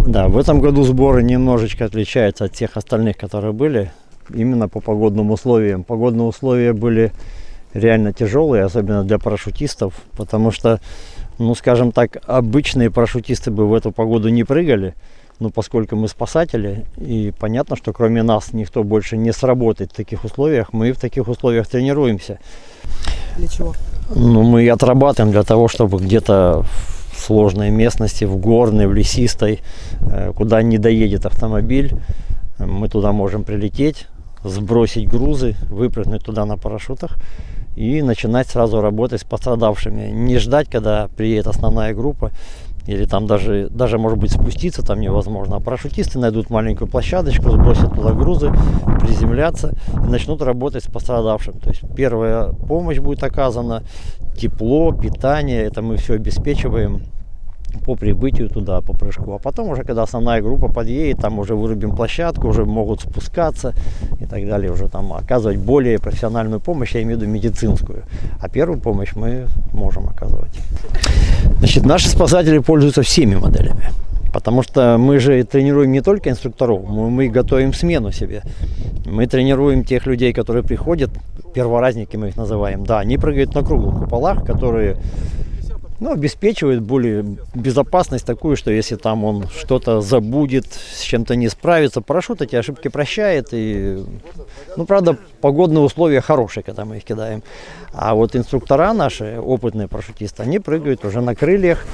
Да, в этом году сборы немножечко отличаются от тех остальных, которые были, именно по погодным условиям. Погодные условия были реально тяжелые, особенно для парашютистов, потому что, ну скажем так, обычные парашютисты бы в эту погоду не прыгали, но поскольку мы спасатели, и понятно, что кроме нас никто больше не сработает в таких условиях, мы в таких условиях тренируемся. Для чего? Ну, мы отрабатываем для того, чтобы где-то в сложной местности, в горной, в лесистой, куда не доедет автомобиль, мы туда можем прилететь, сбросить грузы, выпрыгнуть туда на парашютах и начинать сразу работать с пострадавшими. Не ждать, когда приедет основная группа, или там даже может быть спуститься там невозможно. А парашютисты найдут маленькую площадочку, сбросят туда грузы, приземлятся и начнут работать с пострадавшим. То есть первая помощь будет оказана, тепло, питание, это мы все обеспечиваем по прибытию туда, по прыжку. А потом уже, когда основная группа подъедет, там уже вырубим площадку, уже могут спускаться и так далее, уже там оказывать более профессиональную помощь, я имею в виду медицинскую. А первую помощь мы можем оказывать. Значит, наши спасатели пользуются всеми моделями. Потому что мы же тренируем не только инструкторов, мы готовим смену себе. Мы тренируем тех людей, которые приходят, перворазники мы их называем. Да, они прыгают на круглых куполах, которые обеспечивают более безопасность такую, что если там он что-то забудет, с чем-то не справится, парашют эти ошибки прощает. И, правда, погодные условия хорошие, когда мы их кидаем. А вот инструктора наши, опытные парашютисты, они прыгают уже на крыльях.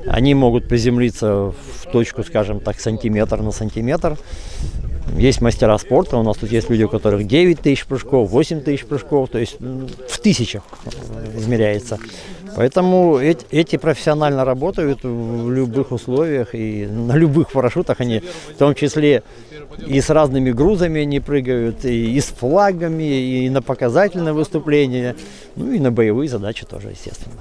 Они могут приземлиться в точку, скажем так, сантиметр на сантиметр. Есть мастера спорта, у нас тут есть люди, у которых 9 тысяч прыжков, 8 тысяч прыжков, то есть в тысячах измеряется. Поэтому эти профессионально работают в любых условиях и на любых парашютах они, в том числе и с разными грузами они прыгают, и с флагами, и на показательные выступления, и на боевые задачи тоже, естественно.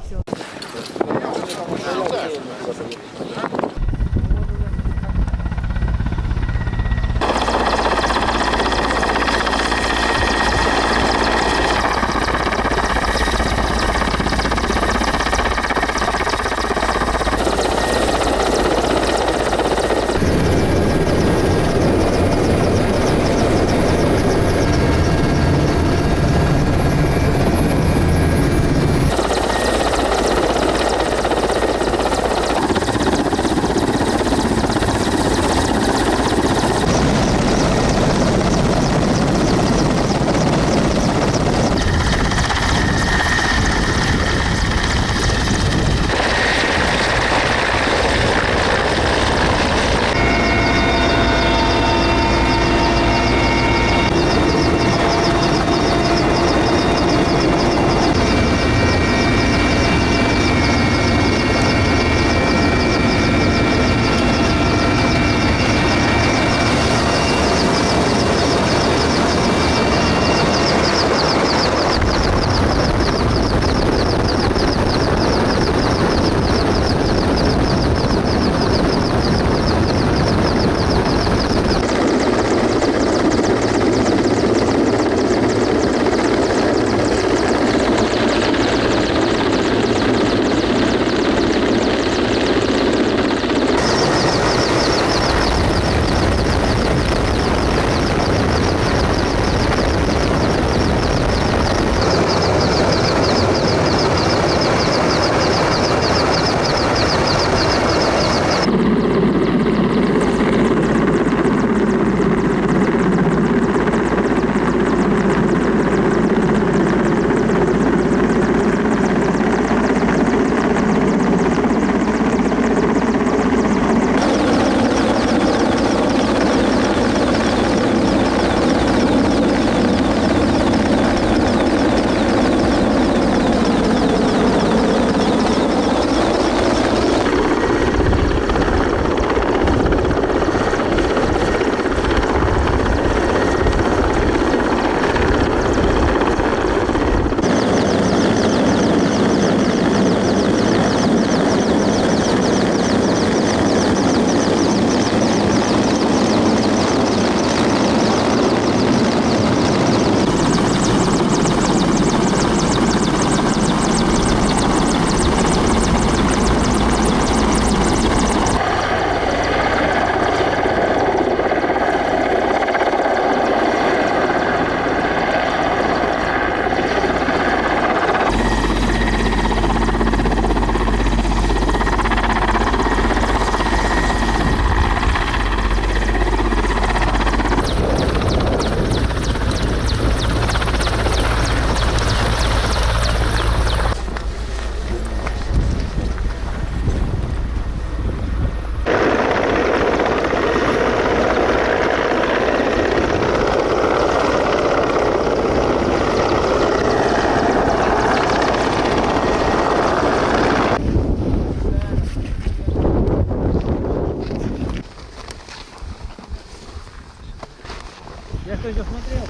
кто еще смотрел?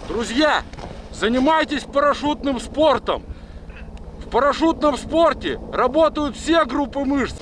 Друзья, занимайтесь парашютным спортом. В парашютном спорте работают все группы мышц.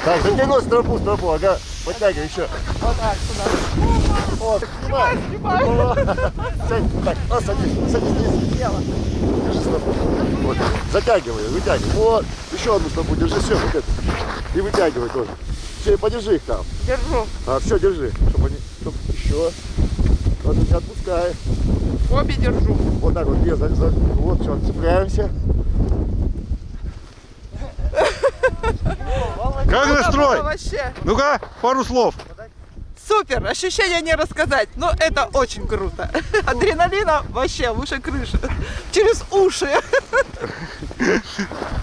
Так, затяну стропу, ага, подтягивай еще. Вот так, сюда. Вот, снимай. Так, садись. Держи стропу. Вот, затягивай, вытягивай. Вот, еще одну стропу держи, все, вот эту. И вытягивай тоже. Все, подержи их там. Держу. Все, держи, чтобы они, еще. Вот, не отпускай. Обе держу. Вот так вот, вот, все, цепляемся. Как настрой? Вообще Ну-ка, пару слов. супер, ощущения не рассказать, но это очень круто. Адреналина вообще выше крыши, через уши.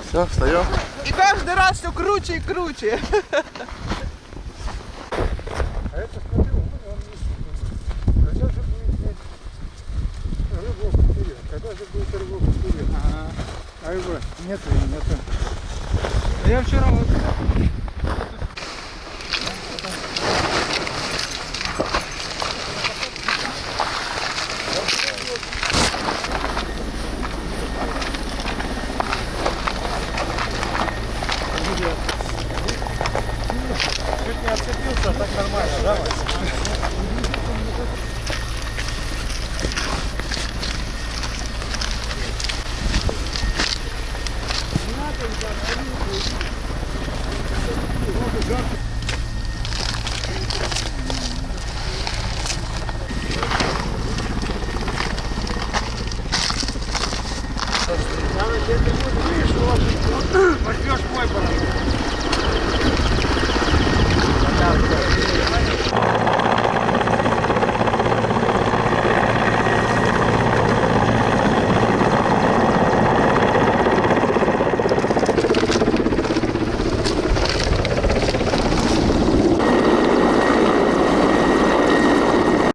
Все, встаем. И каждый раз все круче и круче. Нету. Я вчера вот